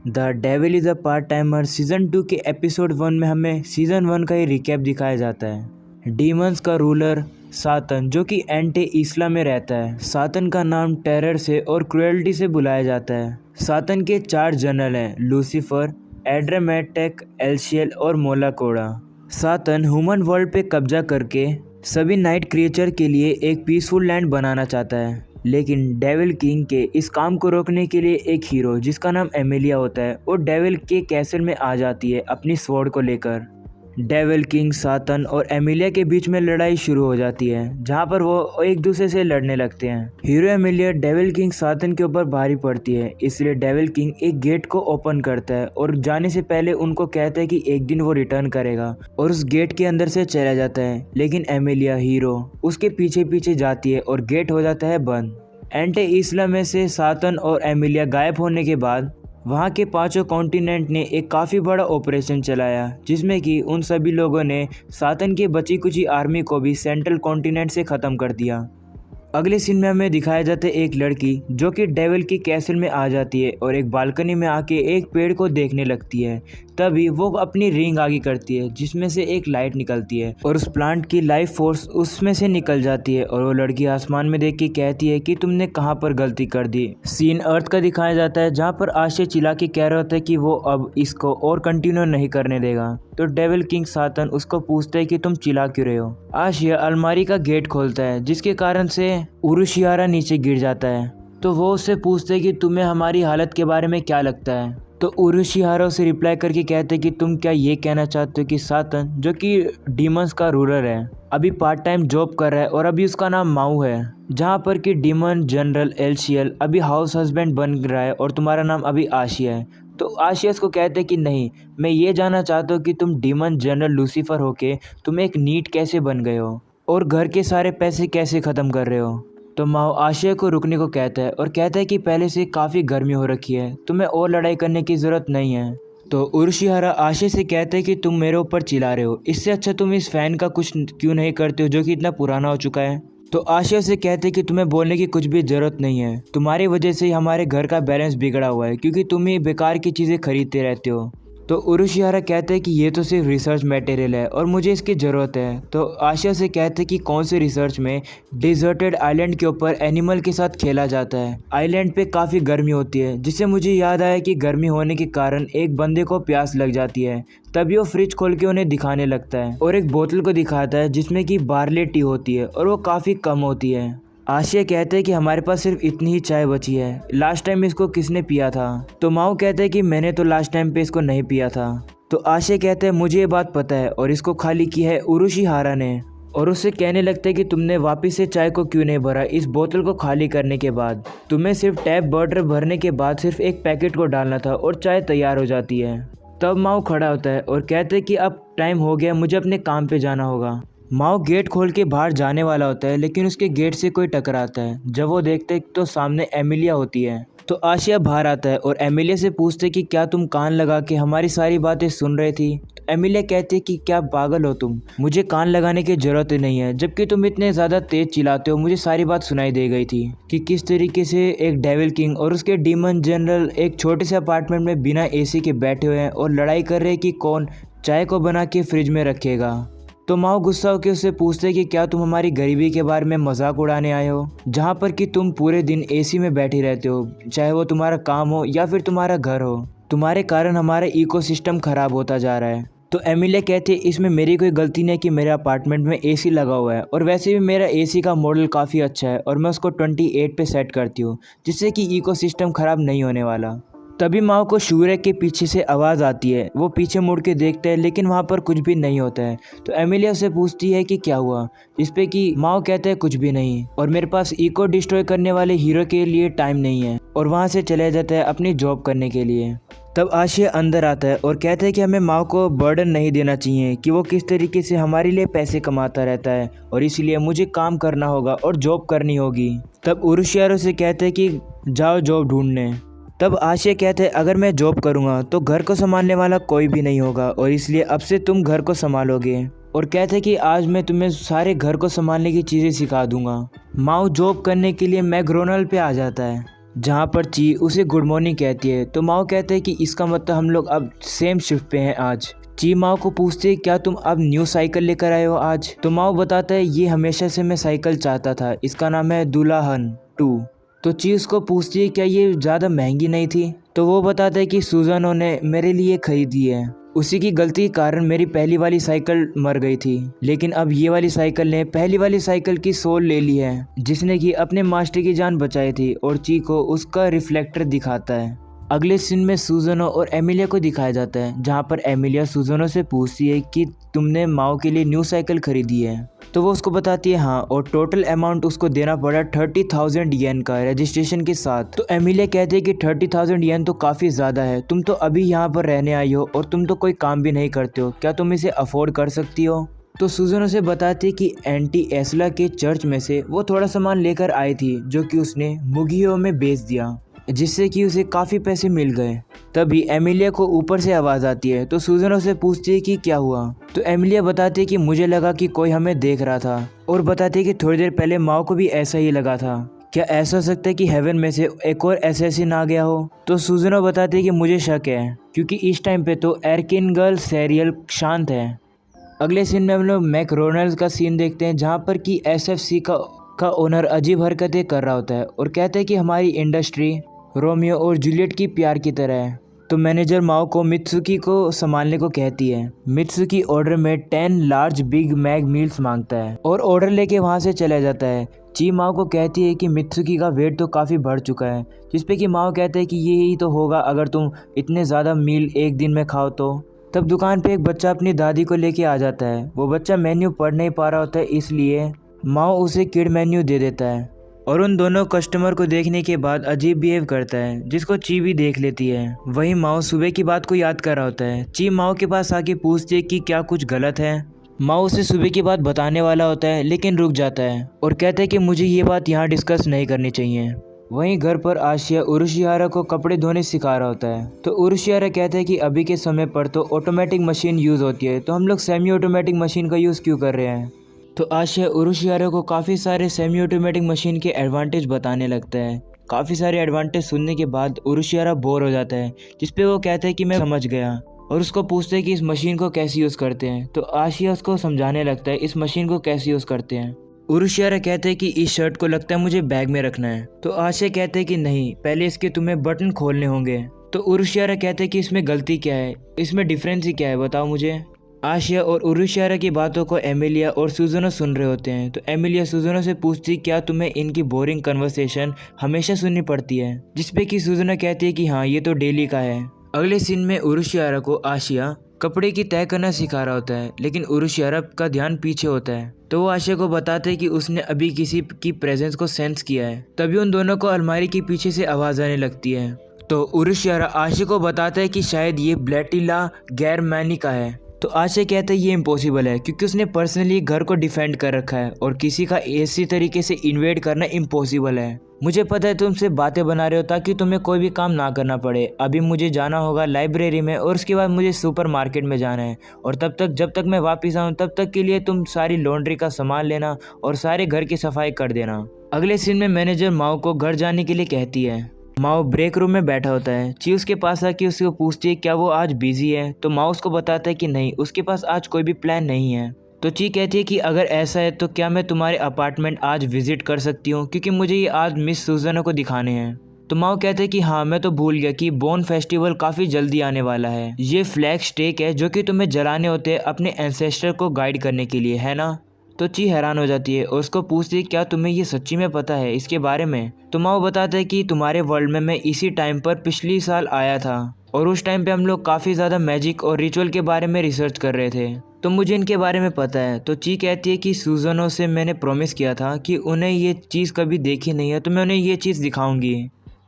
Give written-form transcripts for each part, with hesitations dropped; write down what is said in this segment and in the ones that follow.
The devil is a part timer season 2 के episode 1 में हमें सीज़न 1 का ही रिकैप दिखाया जाता है। डीमंस का रूलर सातन जो कि एंटे ईस्ला में रहता है। सातन का नाम टेरर से और क्रुएल्टी से बुलाया जाता है। सातन के 4 जनरल हैं, लूसीफर, एड्रामेटेक, एल्शियल और मोलाकोड़ा। सातन ह्यूमन वर्ल्ड पे कब्जा करके सभी नाइट क्रिएचर के लिए एक पीसफुल लैंड बनाना चाहता है, लेकिन डेविल किंग के इस काम को रोकने के लिए एक हीरो जिसका नाम एमिलिया होता है वो डेविल के कैसल में आ जाती है अपनी स्वॉर्ड को लेकर। डेविल किंग, सातन और एमिलिया के बीच में लड़ाई शुरू हो जाती है जहां पर वो एक दूसरे से लड़ने लगते हैं। हीरो एमिलिया डेविल किंग सातन के ऊपर भारी पड़ती है, इसलिए डेविल किंग एक गेट को ओपन करता है और जाने से पहले उनको कहता है कि एक दिन वो रिटर्न करेगा और उस गेट के अंदर से चला जाता है। लेकिन एमिलिया हीरो उसके पीछे पीछे जाती है और गेट हो जाता है बंद। एंटे ईस्ला में से सातन और एमिलिया गायब होने के बाद वहाँ के 5 कॉन्टिनेंट ने एक काफ़ी बड़ा ऑपरेशन चलाया, जिसमें कि उन सभी लोगों ने सातन की बची कुची आर्मी को भी सेंट्रल कॉन्टिनेंट से ख़त्म कर दिया। अगले सीन में हमें दिखाया जाता है एक लड़की जो कि डेविल के कैसल में आ जाती है और एक बालकनी में आके एक पेड़ को देखने लगती है। तभी वो अपनी रिंग आगे करती है जिसमें से एक लाइट निकलती है और उस प्लांट की लाइफ फोर्स उसमें से निकल जाती है और वो लड़की आसमान में देख के कहती है कि तुमने कहाँ पर गलती कर दी। सीन अर्थ का दिखाया जाता है जहाँ पर आशिया चिल्ला के कह रहा होता है कि वो अब इसको और कंटिन्यू नहीं करने देगा। तो डेविल किंग सातन उसको पूछता है कि तुम चिल्ला क्यों रहे हो। आशिया अलमारी का गेट खोलता है जिसके कारण से उरुशियारा नीचे गिर जाता है। तो वो उससे पूछते हैं कि तुम्हें हमारी हालत के बारे में क्या लगता है। तो उरुशियारा उसे रिप्लाई करके कहते हैं कि तुम क्या ये कहना चाहते हो कि सातन जो कि डीमंस का रूलर है अभी पार्ट टाइम जॉब कर रहा है और अभी उसका नाम माऊ है, जहाँ पर कि डीमन जनरल एल्शियल अभी हाउस हस्बैंड बन रहा है और तुम्हारा नाम अभी आशिया है। तो आशियस को कहते हैं कि नहीं, मैं ये जानना चाहता हूँ कि तुम डीमन जनरल लूसीफर होके तुम एक नीट कैसे बन गए हो और घर के सारे पैसे कैसे ख़त्म कर रहे हो। तो माओ आशिया को रुकने को कहता है और कहता है कि पहले से काफ़ी गर्मी हो रखी है, तुम्हें और लड़ाई करने की ज़रूरत नहीं है। तो उरुशिहारा आशिया से कहते हैं कि तुम मेरे ऊपर चिल्ला रहे हो, इससे अच्छा तुम इस फ़ैन का कुछ क्यों नहीं करते हो जो कि इतना पुराना हो चुका है। तो आशिया से कहते हैं कि तुम्हें बोलने की कुछ भी ज़रूरत नहीं है, तुम्हारी वजह से ही हमारे घर का बैलेंस बिगड़ा हुआ है क्योंकि तुम ही बेकार की चीज़ें खरीदते रहते हो। तो उरुशिहारा कहते हैं कि ये तो सिर्फ रिसर्च मटेरियल है और मुझे इसकी ज़रूरत है। तो आशिया से कहते हैं कि कौन से रिसर्च में डिजर्टेड आइलैंड के ऊपर एनिमल के साथ खेला जाता है। आइलैंड पे काफ़ी गर्मी होती है, जिससे मुझे याद आया कि गर्मी होने के कारण एक बंदे को प्यास लग जाती है। तभी वो फ्रिज खोल के उन्हें दिखाने लगता है और एक बोतल को दिखाता है जिसमें कि बार्ले टी होती है और वो काफ़ी कम होती है। आशिया कहते हैं कि हमारे पास सिर्फ इतनी ही चाय बची है, लास्ट टाइम इसको किसने पिया था। तो माओ कहते हैं कि मैंने तो लास्ट टाइम पे इसको नहीं पिया था। तो आशिया कहते हैं मुझे ये बात पता है और इसको खाली की है उरुशिहारा ने, और उससे कहने लगता है कि तुमने वापस से चाय को क्यों नहीं भरा। इस बोतल को खाली करने के बाद तुम्हें सिर्फ टैप वाटर भरने के बाद सिर्फ एक पैकेट को डालना था और चाय तैयार हो जाती है। तब माओ खड़ा होता है और कहते हैं कि अब टाइम हो गया, मुझे अपने काम पे जाना होगा। माओ गेट खोल के बाहर जाने वाला होता है लेकिन उसके गेट से कोई टकराता है। जब वो देखते हैं तो सामने एमिलिया होती है। तो आशिया बाहर आता है और एमिलिया से पूछते कि क्या तुम कान लगा के हमारी सारी बातें सुन रही थी। तो एमिलिया कहती है कि क्या पागल हो तुम, मुझे कान लगाने की ज़रूरत नहीं है, जबकि तुम इतने ज़्यादा तेज़ चिल्लाते हो मुझे सारी बात सुनाई दे गई थी कि किस तरीके से एक डेविल किंग और उसके डीमन जनरल एक छोटे से अपार्टमेंट में बिना एसी के बैठे हुए हैं और लड़ाई कर रहे हैं कि कौन चाय को बना के फ्रिज में रखेगा। तो माओ गुस्सा होकर उससे पूछते कि क्या तुम हमारी गरीबी के बारे में मजाक उड़ाने आए हो, जहाँ पर कि तुम पूरे दिन एसी में बैठे रहते हो, चाहे वो तुम्हारा काम हो या फिर तुम्हारा घर हो। तुम्हारे कारण हमारा इकोसिस्टम खराब होता जा रहा है। तो एमिलिया कहती है इसमें मेरी कोई गलती नहीं कि मेरे अपार्टमेंट में एसी लगा हुआ है और वैसे भी मेरा एसी का मॉडल काफ़ी अच्छा है और मैं उसको 28 पे सेट करती हूँ जिससे कि इकोसिस्टम खराब नहीं होने वाला। तभी माओ को सूर्य के पीछे से आवाज़ आती है। वो पीछे मुड़ के देखते हैं लेकिन वहाँ पर कुछ भी नहीं होता है। तो एमिलिया से पूछती है कि क्या हुआ, जिस पे कि माओ कहते हैं कुछ भी नहीं और मेरे पास इको डिस्ट्रॉय करने वाले हीरो के लिए टाइम नहीं है, और वहाँ से चले जाता है अपनी जॉब करने के लिए। तब आशिया अंदर आता है और कहता है कि हमें माओ को बर्डन नहीं देना चाहिए कि वो किस तरीके से हमारे लिए पैसे कमाता रहता है और इसीलिए मुझे काम करना होगा और जॉब करनी होगी। तब उरुशियारा से कहते हैं कि जाओ जॉब ढूंढने। तब आशिया कहते हैं अगर मैं जॉब करूँगा तो घर को संभालने वाला कोई भी नहीं होगा और इसलिए अब से तुम घर को संभालोगे, और कहते हैं कि आज मैं तुम्हें सारे घर को संभालने की चीज़ें सिखा दूंगा। माओ जॉब करने के लिए मैकडोनल्ड पे आ जाता है। जहाँ पर ची उसे गुड मॉर्निंग कहती है। तो माओ कहते हैं कि इसका मतलब हम लोग अब सेम शिफ्ट पे हैं आज। ची माओ को पूछते है क्या तुम अब न्यू साइकिल लेकर आए हो आज। तो माओ बताता है ये हमेशा से मैं साइकिल चाहता था, इसका नाम है दुल्हन 2। तो ची उसको पूछती है क्या ये ज़्यादा महंगी नहीं थी। तो वो बताता है कि सुजानो ने मेरे लिए खरीदी है, उसी की गलती के कारण मेरी पहली वाली साइकिल मर गई थी, लेकिन अब ये वाली साइकिल ने पहली वाली साइकिल की सोल ले ली है जिसने कि अपने मास्टर की जान बचाई थी। और ची को उसका रिफ्लेक्टर दिखाता है। अगले सीन में सुजानो और एमिलिया को दिखाया जाता है, जहाँ पर एमिलिया सुजानो से पूछती है कि तुमने माओ के लिए न्यू साइकिल खरीदी है। तो वो उसको बताती है हाँ, और टोटल अमाउंट उसको देना पड़ा 30,000 येन का रजिस्ट्रेशन के साथ। तो एमिलिया कहती है कि 30,000 येन तो काफ़ी ज़्यादा है, तुम तो अभी यहाँ पर रहने आई हो और तुम तो कोई काम भी नहीं करते हो, क्या तुम इसे अफोर्ड कर सकती हो। तो सुजानो से बताती है कि एंटी एसला के चर्च में से वो थोड़ा सामान लेकर आई थी जो कि उसने मुगियो में बेच दिया, जिससे कि उसे काफ़ी पैसे मिल गए। तभी एमिलिया को ऊपर से आवाज़ आती है। तो सुजानो से पूछती है कि क्या हुआ। तो एमिलिया बताती है कि मुझे लगा कि कोई हमें देख रहा था, और बताती है कि थोड़ी देर पहले माओ को भी ऐसा ही लगा था। क्या ऐसा हो सकता है कि हेवन में से एक और असैसिन आ गया हो। तो सुजानो बताती है कि मुझे शक है, क्योंकि इस टाइम पे तो एरकिन गर्ल सीरियल शांत है। अगले सीन में हम लोग मैकडोनल्ड्स का सीन देखते हैं, जहाँ पर कि एसएफसी का ओनर अजीब हरकतें कर रहा होता है और कहता है कि हमारी इंडस्ट्री रोमियो और जूलियट की प्यार की तरह है। तो मैनेजर माओ को मित्सुकी को संभालने को कहती है। मित्सुकी ऑर्डर में 10 लार्ज बिग मैग मील्स मांगता है और ऑर्डर लेके वहाँ से चला जाता है। ची माओ को कहती है कि मित्सुकी का वेट तो काफ़ी बढ़ चुका है, जिसपे कि माओ कहते हैं कि यही तो होगा अगर तुम इतने ज़्यादा मील एक दिन में खाओ तो। तब दुकान पे एक बच्चा अपनी दादी को लेके आ जाता है। वो बच्चा मेन्यू पढ़ नहीं पा रहा होता है, इसलिए माओ उसे किड मेन्यू दे देता है और उन दोनों कस्टमर को देखने के बाद अजीब बिहेव करता है, जिसको ची भी देख लेती है। वहीं माओ सुबह की बात को याद कर रहा होता है। ची माओ के पास आके पूछती है कि क्या कुछ गलत है। माओ उसे सुबह की बात बताने वाला होता है, लेकिन रुक जाता है और कहता है कि मुझे ये बात यहाँ डिस्कस नहीं करनी चाहिए। वहीं घर पर आशिया उरुशिहारा को कपड़े धोने सिखा रहा होता है। तो उरुशिहारा कहता है कि अभी के समय पर तो ऑटोमेटिक मशीन यूज़ होती है, तो हम लोग सेमी ऑटोमेटिक मशीन का यूज़ क्यों कर रहे हैं। तो आशिया उरुशिहारा को काफ़ी सारे सेमी ऑटोमेटिक मशीन के एडवांटेज बताने लगता है। काफ़ी सारे एडवांटेज सुनने के बाद उरुशिहारा बोर हो जाता है, जिसपे वो कहता है कि मैं समझ गया, और उसको पूछते हैं कि इस मशीन को कैसे यूज़ करते हैं। तो आशिया उसको समझाने लगता है इस मशीन को कैसे यूज़ करते हैं। उरुशिहारा कहते हैं कि इस शर्ट को लगता है मुझे बैग में रखना है। तो आशिया कहते हैं कि नहीं, पहले इसके तुम्हें बटन खोलने होंगे। तो उरुशिहारा कहते हैं कि इसमें गलती क्या है, इसमें डिफरेंस ही क्या है, बताओ मुझे। आशिया और उरुशिहारा की बातों को एमिलिया और सुजानो सुन रहे होते हैं। तो एमिलिया सुजानो से पूछती क्या तुम्हें इनकी बोरिंग कन्वर्सेशन हमेशा सुननी पड़ती है, जिसपे कि सुजानो कहती है कि हाँ, ये तो डेली का है। अगले सीन में उरुशिहारा को आशिया कपड़े की तय करना सिखा रहा होता है, लेकिन उरुशिहारा का ध्यान पीछे होता है। तो वो आशिया को बताते हैं कि उसने अभी किसी की प्रेजेंस को सेंस किया है। तभी उन दोनों को अलमारी के पीछे से आवाज आने लगती है। तो उरुशिहारा आशिया को बताता है कि शायद ये ब्लैटिला गैरमैनी का है। तो आशिया कहता है ये इम्पॉसिबल है, क्योंकि उसने पर्सनली घर को डिफेंड कर रखा है और किसी का ऐसी तरीके से इन्वेड करना इम्पॉसिबल है। मुझे पता है तुमसे बातें बना रहे हो ताकि तुम्हें कोई भी काम ना करना पड़े। अभी मुझे जाना होगा लाइब्रेरी में और उसके बाद मुझे सुपर मार्केट में जाना है, और तब तक जब तक मैं वापस आऊँ तब तक के लिए तुम सारी लॉन्ड्री का सामान लेना और सारे घर की सफाई कर देना। अगले सीन में मैनेजर माओ को घर जाने के लिए कहती है। माओ ब्रेक रूम में बैठा होता है। ची उसके पास आके उसको पूछती है क्या वो आज बिजी है। तो माओ उसको बताता है कि नहीं, उसके पास आज कोई भी प्लान नहीं है। तो ची कहती है कि अगर ऐसा है तो क्या मैं तुम्हारे अपार्टमेंट आज विजिट कर सकती हूँ, क्योंकि मुझे ये आज मिस सुजानो को दिखाने हैं। तो माओ कहते हैं कि हाँ, मैं तो भूल गया कि बोन फेस्टिवल काफ़ी जल्दी आने वाला है। ये फ्लैग स्टेक है जो कि तुम्हें जलाने होते हैं अपने एंसेस्टर को गाइड करने के लिए, है ना। तो ची हैरान हो जाती है और उसको पूछती है क्या तुम्हें ये सच्ची में पता है इसके बारे में। तो माओ बताता है कि तुम्हारे वर्ल्ड में मैं इसी टाइम पर पिछली साल आया था और उस टाइम पे हम लोग काफ़ी ज़्यादा मैजिक और रिचुअल के बारे में रिसर्च कर रहे थे, तो मुझे इनके बारे में पता है। तो ची कहती है कि सुजानो से मैंने प्रॉमिस किया था कि उन्हें ये चीज़ कभी देखी नहीं है, तो मैं उन्हें ये चीज़ दिखाऊंगी।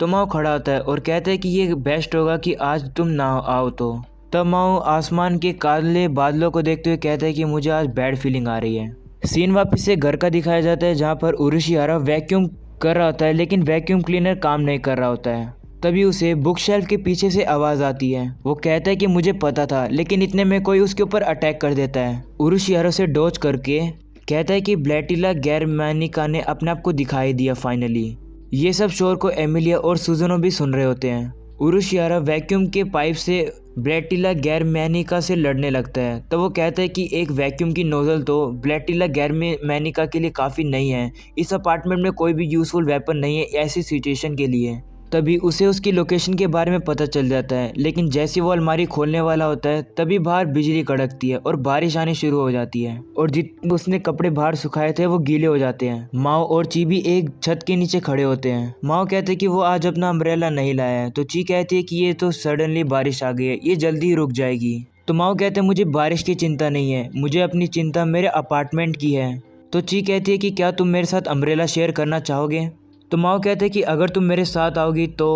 तो माओ खड़ा होता है और कहता है कि ये बेस्ट होगा कि आज तुम ना आओ। तो तब माओ आसमान के काले बादलों को देखते हुए कहता है कि मुझे आज बैड फीलिंग आ रही है। सीन वापस से घर का दिखाया जाता है, जहाँ पर उरुशिहारा वैक्यूम कर रहा होता है, लेकिन वैक्यूम क्लीनर काम नहीं कर रहा होता है। तभी उसे बुक शेल्फ के पीछे से आवाज़ आती है। वो कहता है कि मुझे पता था, लेकिन इतने में कोई उसके ऊपर अटैक कर देता है। उरुशिहारा से डॉज करके कहता है कि ब्लैटिला गैरमैनिका ने अपने आप को दिखाई दिया फाइनली। ये सब शोर को एमिलिया और सुजनो भी सुन रहे होते हैं। उरुशियारा वैक्यूम के पाइप से ब्लैटिला गैरमैनिका से लड़ने लगता है। तब वो कहता है कि एक वैक्यूम की नोजल तो ब्लैटिला गैरमैनिका के लिए काफ़ी नहीं है, इस अपार्टमेंट में कोई भी यूज़फुल वेपन नहीं है ऐसी सिचुएशन के लिए। तभी उसे उसकी लोकेशन के बारे में पता चल जाता है, लेकिन जैसे वो अलमारी खोलने वाला होता है तभी बाहर बिजली कड़कती है और बारिश आनी शुरू हो जाती है और जितने उसने कपड़े बाहर सुखाए थे वो गीले हो जाते हैं। माओ और ची भी एक छत के नीचे खड़े होते हैं। माओ कहते हैं कि वो आज अपना अम्ब्रेला नहीं लाया है, तो ची कहती है कि ये तो सडनली बारिश आ गई है, ये जल्दी ही रुक जाएगी। तो माओ कहते हैं मुझे बारिश की चिंता नहीं है, मुझे अपनी चिंता मेरे अपार्टमेंट की है। तो ची कहती है कि क्या तुम मेरे साथ अम्ब्रेला शेयर करना चाहोगे। तो माओ कहते हैं कि अगर तुम मेरे साथ आओगी तो,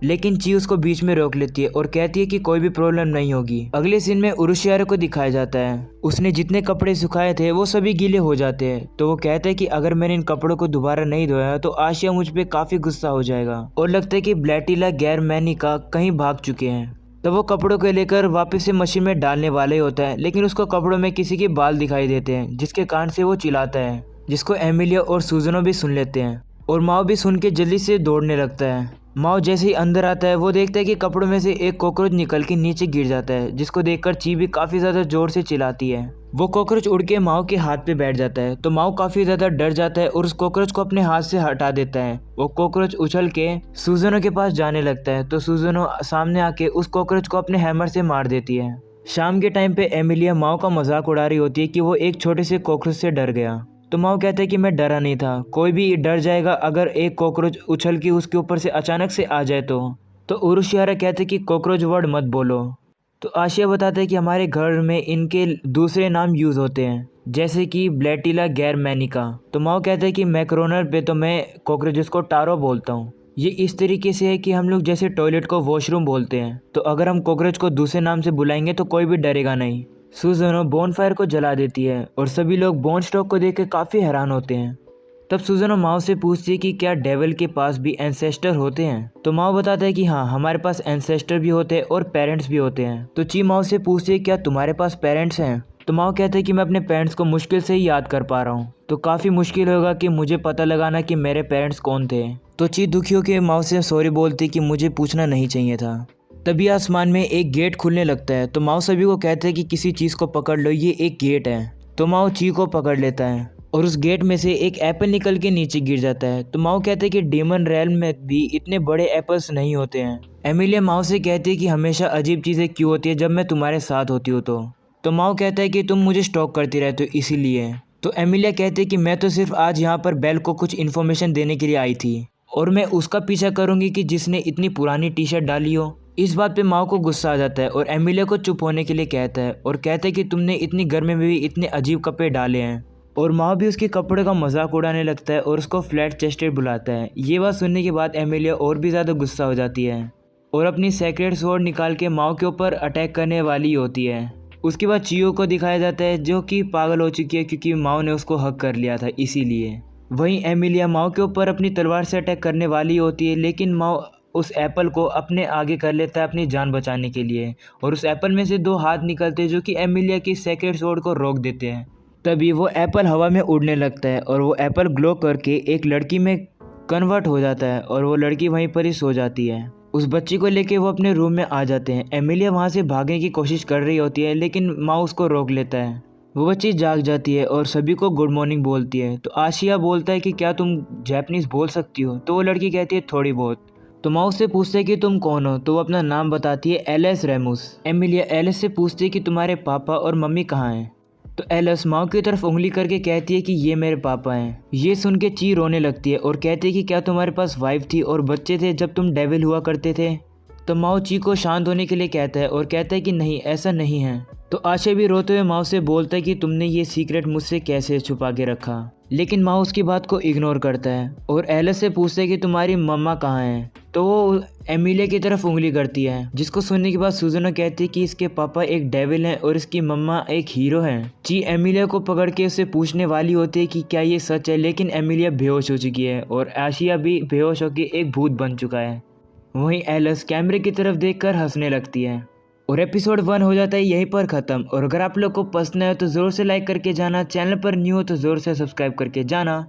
लेकिन ची उसको बीच में रोक लेती है और कहती है कि कोई भी प्रॉब्लम नहीं होगी। अगले सीन में उरुशियारा को दिखाया जाता है, उसने जितने कपड़े सुखाए थे वो सभी गीले हो जाते हैं। तो वो कहता है कि अगर मैंने इन कपड़ों को दोबारा नहीं धोया तो आशिया मुझ पे काफी गुस्सा हो जाएगा और लगता है कि ब्लैटिला गैरमैनिका कहीं भाग चुके हैं। तब वो कपड़ों को लेकर वापस से मशीन में डालने वाला ही होता है, लेकिन उसको कपड़ों में किसी के बाल दिखाई देते हैं जिसके कारण से वो चिल्लाता है, जिसको एमिलिया और सुजनो भी सुन लेते हैं और माओ भी सुन के जल्दी से दौड़ने लगता है। माओ जैसे ही अंदर आता है वो देखता है कि कपड़ों में से एक कॉकरोच निकल के नीचे गिर जाता है, जिसको देखकर ची भी काफ़ी ज़्यादा जोर से चिल्लाती है। वो कॉकरोच उड़ के माओ के हाथ पे बैठ जाता है, तो माओ काफ़ी ज़्यादा डर जाता है और उस कॉकरोच को अपने हाथ से हटा देता है। वो कॉकरोच उछल के सुजनो के पास जाने लगता है, तो सुजनो सामने आके उस कॉकरोच को अपने हैमर से मार देती है। शाम के टाइम पे एमिलिया माओ का मजाक उड़ा रही होती है कि वो एक छोटे से कॉकरोच से डर गया। तो माओ कहते हैं कि मैं डरा नहीं था, कोई भी डर जाएगा अगर एक कॉकरोच उछल के उसके ऊपर से अचानक से आ जाए तो उरुशियारा कहते हैं कि कॉकरोच वर्ड मत बोलो। तो आशिया बताता है कि हमारे घर में इनके दूसरे नाम यूज़ होते हैं, जैसे कि ब्लैटिला गैरमैनिका। तो माओ कहते हैं कि मैक्रोनर पे तो मैं कॉकरोचेस को टारो बोलता हूँ। ये इस तरीके से है कि हम लोग जैसे टॉयलेट को वॉशरूम बोलते हैं, तो अगर हम कॉकरोच को दूसरे नाम से बुलाएंगे तो कोई भी डरेगा नहीं। सुजनो बोनफायर को जला देती है और सभी लोग बोन स्टॉक को देख के काफ़ी हैरान होते हैं। तब सुजनो माओ से पूछती है कि क्या डेविल के पास भी एंसेस्टर होते हैं। तो माओ बताता है कि हाँ, हमारे पास एंसेस्टर भी होते हैं और पेरेंट्स भी होते हैं। तो ची माओ से पूछती है क्या तुम्हारे पास पेरेंट्स हैं। तो माओ कहते हैं कि मैं अपने पेरेंट्स को मुश्किल से ही याद कर पा रहा हूँ, तो काफ़ी मुश्किल होगा कि मुझे पता लगाना कि मेरे पेरेंट्स कौन थे। तो ची दुखी होकर माओ से सॉरी बोलती कि मुझे पूछना नहीं चाहिए था। तभी आसमान में एक गेट खुलने लगता है, तो माओ सभी को कहते हैं कि किसी चीज़ को पकड़ लो, ये एक गेट है। तो माओ ची को पकड़ लेता है और उस गेट में से एक एप्पल निकल के नीचे गिर जाता है। तो माओ कहते हैं कि डीमन रेल्म में भी इतने बड़े एप्पल्स नहीं होते हैं। एमिलिया माओ से कहती है कि हमेशा अजीब चीज़ें क्यों होती है जब मैं तुम्हारे साथ होती हूँ। तो माओ कहता है कि तुम मुझे स्टॉक करती रहते हो इसीलिए। तो एमिलिया कहती है कि मैं तो सिर्फ आज यहाँ पर बेल को कुछ इन्फॉर्मेशन देने के लिए आई थी और मैं उसका पीछा करूँगी कि जिसने इतनी पुरानी टी शर्ट डाली हो। इस बात पे माओ को गुस्सा आ जाता है और एमिलिया को चुप होने के लिए कहता है और कहता है कि तुमने इतनी गर्मी में भी इतने अजीब कपड़े डाले हैं। और माओ भी उसके कपड़े का मजाक उड़ाने लगता है और उसको फ्लैट चेस्टेड बुलाता है। ये बात सुनने के बाद एमिलिया और भी ज़्यादा गुस्सा हो जाती है और अपनी सेक्रेट स्वॉर्ड निकाल के माओ के ऊपर अटैक करने वाली होती है। उसके बाद चियो को दिखाया जाता है जो कि पागल हो चुकी है क्योंकि माओ ने उसको हक कर लिया था इसीलिए। वहीं एमिलिया माओ के ऊपर अपनी तलवार से अटैक करने वाली होती है, लेकिन माओ उस एप्पल को अपने आगे कर लेता है अपनी जान बचाने के लिए और उस एप्पल में से दो हाथ निकलते हैं जो कि एमिलिया की सेक्रेट स्वॉर्ड को रोक देते हैं। तभी वो एप्पल हवा में उड़ने लगता है और वो एप्पल ग्लो करके एक लड़की में कन्वर्ट हो जाता है और वो लड़की वहीं पर ही सो जाती है। उस बच्ची को लेके वो अपने रूम में आ जाते हैं। एमिलिया वहाँ से भागने की कोशिश कर रही होती है, लेकिन माओ उसको रोक लेता है। वो बच्ची जाग जाती है और सभी को गुड मॉर्निंग बोलती है। तो आशिया बोलता है कि क्या तुम जापानीज़ बोल सकती हो। तो वो लड़की कहती है थोड़ी बहुत। तो माओ से पूछते है कि तुम कौन हो। तो वो अपना नाम बताती है एलिस रेमुस। एमिलिया एलिस से पूछती है कि तुम्हारे पापा और मम्मी कहाँ हैं। तो एलिस माओ की तरफ उंगली करके कहती है कि ये मेरे पापा हैं। ये सुन के ची रोने लगती है और कहती है कि क्या तुम्हारे पास वाइफ थी और बच्चे थे जब तुम डेविल हुआ करते थे। तो माओ ची को शांत होने के लिए कहता है और कहता है कि नहीं, ऐसा नहीं है। तो आशिया भी रोते हुए माओ से बोलता है कि तुमने ये सीक्रेट मुझसे कैसे छुपा के रखा। लेकिन माओ उसकी बात को इग्नोर करता है और एलिस से पूछता है कि तुम्हारी मम्मा कहाँ हैं। तो वो एमिलिया की तरफ उंगली करती है, जिसको सुनने के बाद सुजनो कहती है कि इसके पापा एक डेविल हैं और इसकी मम्मा एक हीरो हैं। ची एमिलिया को पकड़ के उसे पूछने वाली होती है कि क्या ये सच है, लेकिन एमिलिया बेहोश हो चुकी है और आशिया भी बेहोश होकर एक भूत बन चुका है। वहीं एलिस कैमरे की तरफ देखकर हंसने लगती है और एपिसोड 1 हो जाता है यहीं पर ख़त्म। और अगर आप लोग को पसंद है तो ज़रूर से लाइक करके जाना, चैनल पर न्यू हो तो ज़रूर से सब्सक्राइब करके जाना।